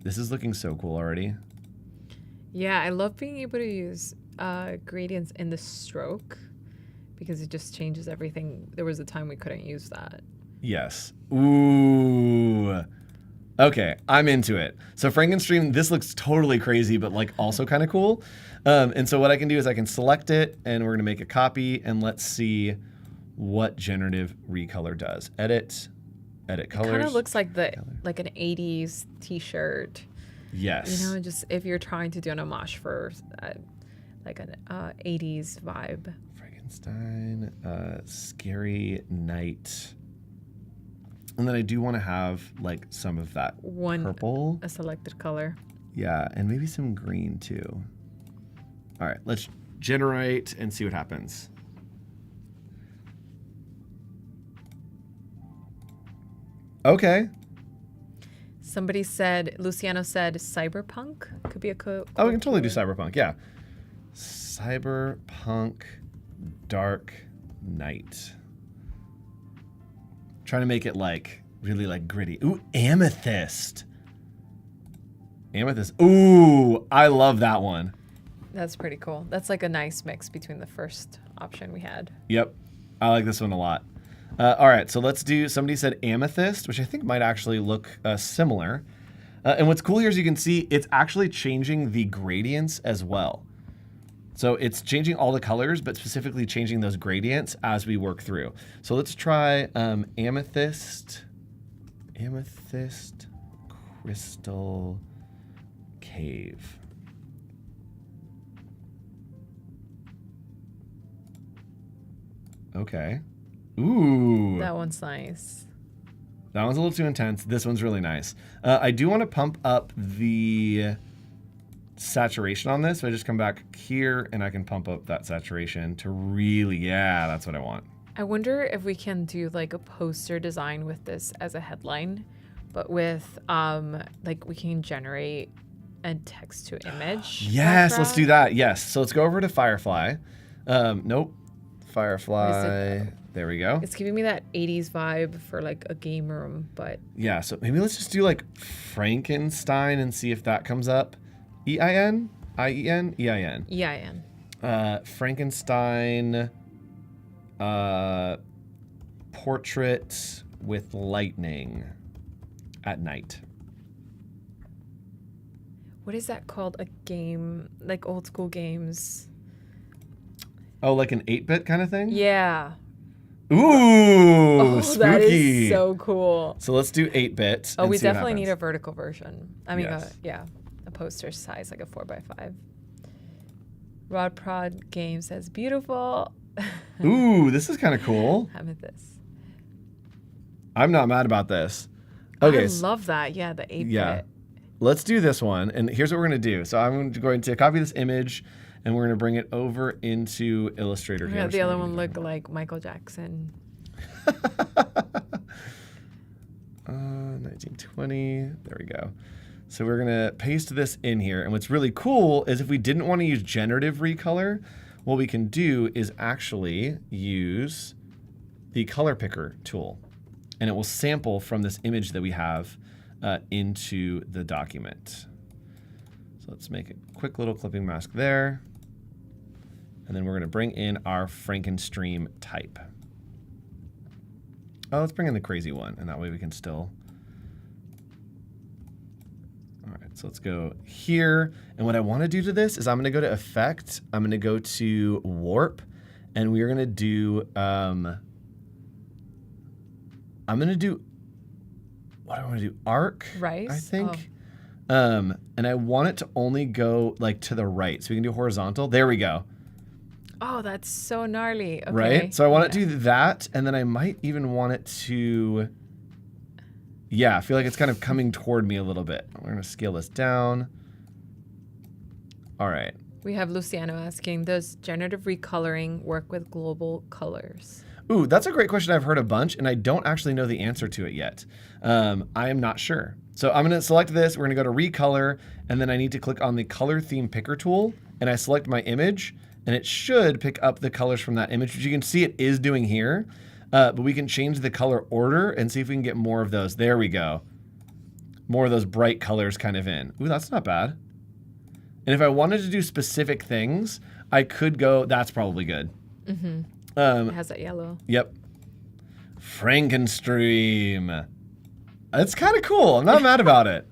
This is looking so cool already. Yeah, I love being able to use gradients in the stroke because it just changes everything. There was a time we couldn't use that. Yes. Ooh. Okay, I'm into it. So Frankenstream, this looks totally crazy, but like also kind of cool. And so what I can do is I can select it, and we're gonna make a copy, and let's see what generative recolor does. Edit, edit colors. It kind of looks like like an 80s t-shirt. Yes. You know, just if you're trying to do an homage for like an 80s vibe. Frankenstein, scary night. And then I do want to have like some of that purple. A selected color. Yeah, and maybe some green too. All right, let's generate and see what happens. Okay. Somebody said, Luciano said cyberpunk could be a Oh, we can totally do cyberpunk, yeah. Cyberpunk Dark Knight. Trying to make it like really like gritty. Ooh, amethyst. Amethyst. Ooh, I love that one. That's pretty cool. That's like a nice mix between the first option we had. Yep. I like this one a lot. All right, so let's do, somebody said amethyst, which I think might actually look similar. And what's cool here is you can see it's actually changing the gradients as well. So it's changing all the colors, but specifically changing those gradients as we work through. So let's try amethyst crystal cave. Okay. Ooh. That one's nice. That one's a little too intense. This one's really nice. I do want to pump up the saturation on this. So I just come back here and I can pump up that saturation to really, yeah, that's what I want. I wonder if we can do like a poster design with this as a headline, but with like we can generate a text to image. Yes, background. let's do that. Yes. So let's go over to Firefly. Nope. Firefly. There we go. It's giving me that 80s vibe for like a game room, but yeah, so maybe let's just do like Frankenstein and see if that comes up. E-I-N? I-E-N? E-I-N. E-I-N. Frankenstein portrait with lightning at night. What is that called? A game, like old school games. Oh, like an 8-bit kind of thing? Yeah. Ooh, spooky. That is so cool. So let's do 8-bit. Oh, we definitely need a vertical version. I mean, yes. A poster size, like a 4x5. Rod Prod Game says, beautiful. Ooh, this is kind of cool. Amethyst. I'm not mad about this. Okay. I love that. Yeah, the 8-bit. Yeah. Let's do this one. And here's what we're going to do. So I'm going to copy this image and we're going to bring it over into Illustrator. Yeah, the other one looked like Michael Jackson. 1920. There we go. So we're going to paste this in here. And what's really cool is if we didn't want to use generative recolor, what we can do is actually use the color picker tool. And it will sample from this image that we have into the document. So let's make a quick little clipping mask there. And then we're going to bring in our Frankenstream type. Oh, let's bring in the crazy one. And that way we can still... All right, so let's go here. And what I want to do to this is I'm going to go to Effect. I'm going to go to Warp. And we're going to do... I'm going to do... What do I want to do? Arc, Right. I think. Oh. And I want it to only go like to the right. So we can do horizontal. There we go. Oh, that's so gnarly. Okay. Right? So I want to do that, and then I might even want it to... Yeah, I feel like it's kind of coming toward me a little bit. We're going to scale this down. All right. We have Luciano asking, does generative recoloring work with global colors? Ooh, that's a great question I've heard a bunch, and I don't actually know the answer to it yet. I am not sure. So I'm going to select this. We're going to go to Recolor, and then I need to click on the Color Theme Picker tool, and I select my image, and it should pick up the colors from that image, which you can see it is doing here. But we can change the color order and see if we can get more of those. There we go. More of those bright colors kind of in. Ooh, that's not bad. And if I wanted to do specific things, I could go, that's probably good. Mm-hmm. It has that yellow. Yep. Frankenstream. That's kind of cool. I'm not mad about it.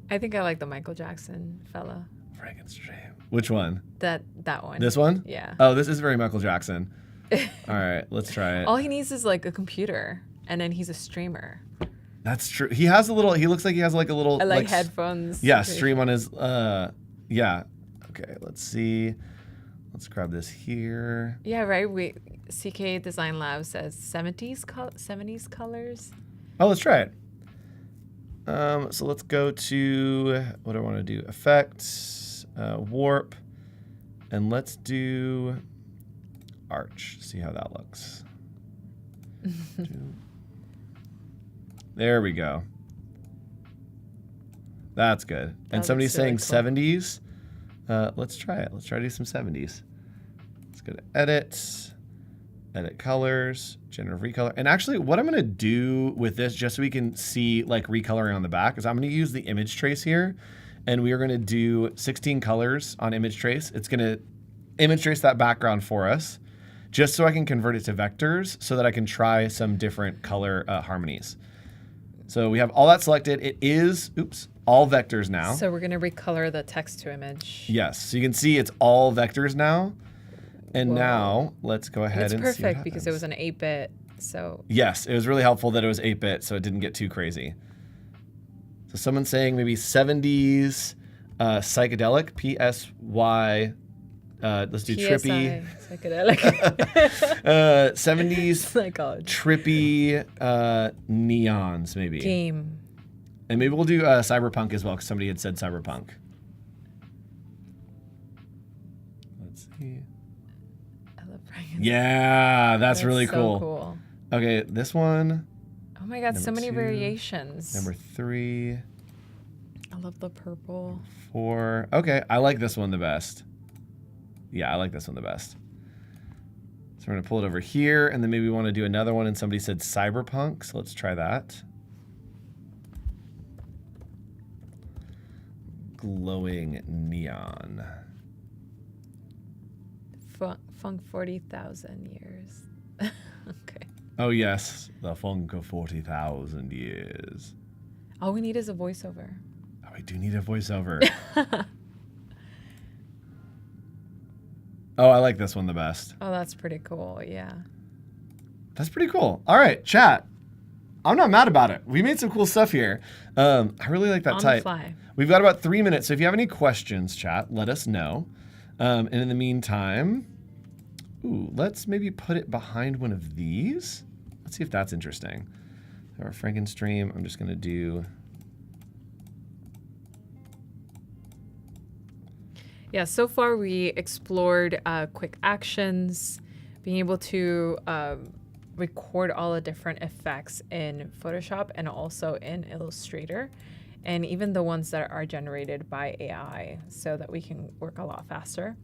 I think I like the Michael Jackson fella. Frankenstream. Which one? That one. This one? Yeah. Oh, this is very Michael Jackson. All right, let's try it. All he needs is like a computer, and then he's a streamer. That's true. He has a little, he looks like he has like a little... I like headphones. Yeah, stream on his, yeah. Okay, let's see. Let's grab this here. Yeah, right. CK Design Lab says 70s colors. Oh, let's try it. So let's go to, what do I want to do? Effects, warp, and let's do arch. See how that looks. There we go. That's good. And somebody's saying really cool. 70s. Let's try it. Let's try to do some 70s. Let's go to edit, edit colors, generative recolor. And actually what I'm going to do with this, just so we can see like recoloring on the back, is I'm going to use the image trace here. And we are going to do 16 colors on image trace. It's going to image trace that background for us, just so I can convert it to vectors so that I can try some different color harmonies. So we have all that selected. It is, all vectors now. So we're going to recolor the text to image. Yes, so you can see it's all vectors now. And Whoa. Now let's go ahead and see what happens. It's perfect because it was an 8-bit, so. Yes, it was really helpful that it was 8-bit, so it didn't get too crazy. So someone's saying maybe 70s psychedelic, PSY. Let's do trippy. Psychedelic. 70s Psychology. trippy neons, maybe. Game. And maybe we'll do cyberpunk as well, because somebody had said cyberpunk. Let's see. I love Frankenstein. Yeah, that's really so cool. Okay, this one. Oh my God, so many 2, variations. Number 3. I love the purple. 4. Okay, I like this one the best. Yeah, I like this one the best. So we're gonna pull it over here, and then maybe we want to do another one, and somebody said cyberpunk, so let's try that. Glowing neon. Funk 40,000 years. Okay. Oh yes, the funk of 40,000 years. All we need is a voiceover. Oh, we do need a voiceover. Oh, I like this one the best. Oh, that's pretty cool. Yeah. That's pretty cool. All right, chat. I'm not mad about it. We made some cool stuff here. I really like that On type. the fly. We've got about 3 minutes, so if you have any questions, chat, let us know. And in the meantime, let's maybe put it behind one of these. Let's see if that's interesting. Our Frankenstream, I'm just going to do... Yeah, so far we explored quick actions, being able to record all the different effects in Photoshop and also in Illustrator, and even the ones that are generated by AI so that we can work a lot faster.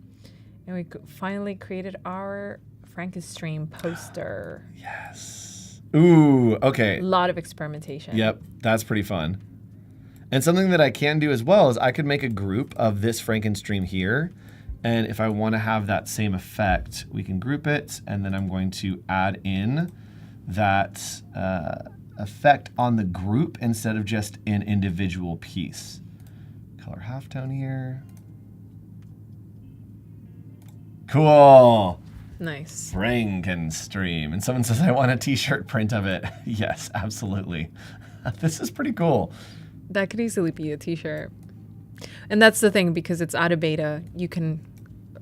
And we finally created our Frankenstream poster. Yes. Ooh, okay. A lot of experimentation. Yep, that's pretty fun. And something that I can do as well is I could make a group of this Frankenstream here. And if I want to have that same effect, we can group it. And then I'm going to add in that effect on the group instead of just an individual piece. Color halftone here. Cool. Nice. Frankenstream. And someone says, I want a t-shirt print of it. Yes, absolutely. This is pretty cool. That could easily be a t-shirt. And that's the thing, because it's out of beta, you can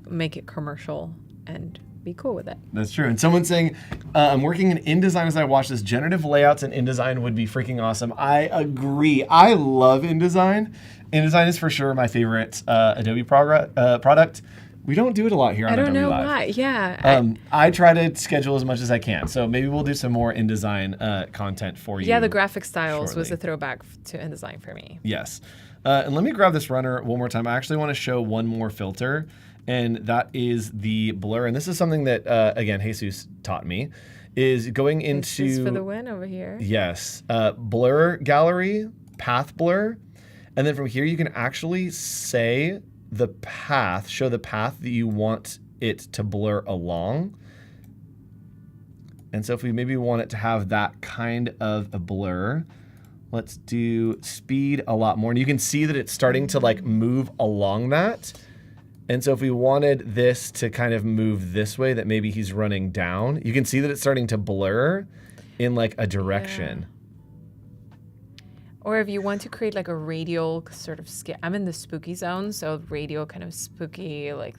make it commercial and be cool with it. That's true. And someone's saying, I'm working in InDesign as I watch this. Generative layouts in InDesign would be freaking awesome. I agree. I love InDesign. InDesign is for sure my favorite Adobe product. We don't do it a lot here on Adobe Live. I don't know why. Yeah. I try to schedule as much as I can. So maybe we'll do some more InDesign content for you. Yeah, the graphic styles was shortly. a throwback to InDesign for me. Yes. And let me grab this runner one more time. I actually want to show one more filter, and that is the blur. And this is something that, again, Jesus taught me, is going into... This is for the win over here. Yes. Blur gallery, path blur. And then from here, you can actually say the path, show the path that you want it to blur along. And so if we maybe want it to have that kind of a blur, let's do speed a lot more. And you can see that it's starting to like move along that. And so if we wanted this to kind of move this way, that maybe he's running down, you can see that it's starting to blur in like a direction. Yeah. Or if you want to create like a radial sort of scale, I'm in the spooky zone, so radial kind of spooky, like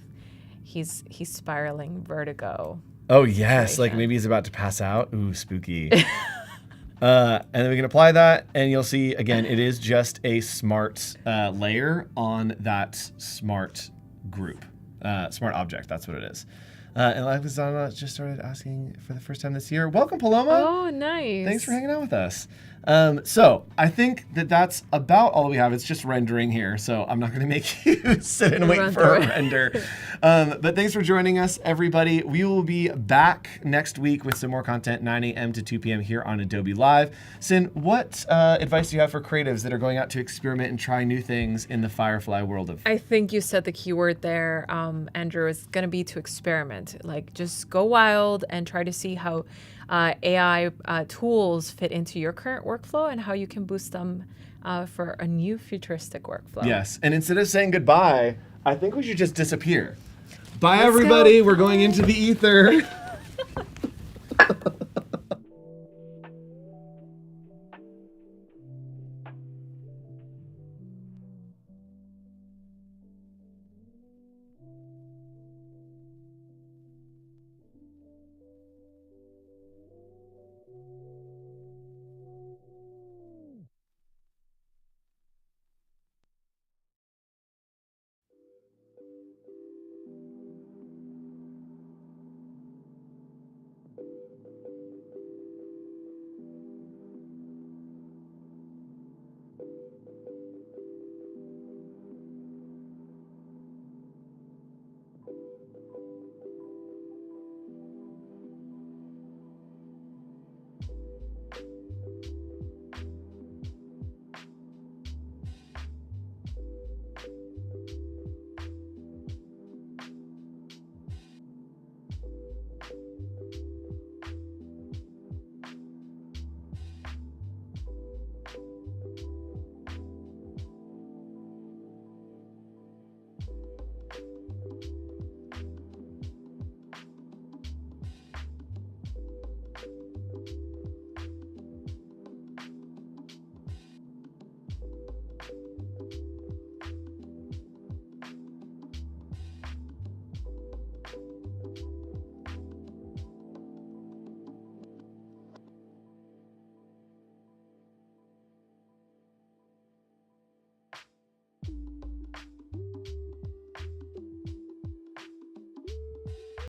he's spiraling vertigo. Oh yes, like situation. maybe he's about to pass out. Ooh, spooky. And then we can apply that, and you'll see again, it is just a smart layer on that smart group, smart object. That's what it is. And Alexandra just started asking for the first time this year. Welcome, Paloma. Oh, nice. Thanks for hanging out with us. So I think that's about all we have. It's just rendering here, so I'm not going to make you sit and wait for a render. But thanks for joining us, everybody. We will be back next week with some more content, 9 a.m. to 2 p.m. here on Adobe Live. Sin, what advice do you have for creatives that are going out to experiment and try new things in the Firefly world of? I think you said the keyword there, Andrew. It's going to be to experiment. Like, just go wild and try to see how AI tools fit into your current workflow and how you can boost them for a new futuristic workflow. Yes, and instead of saying goodbye, I think we should just disappear. Bye, Let's everybody. go. We're going into the ether.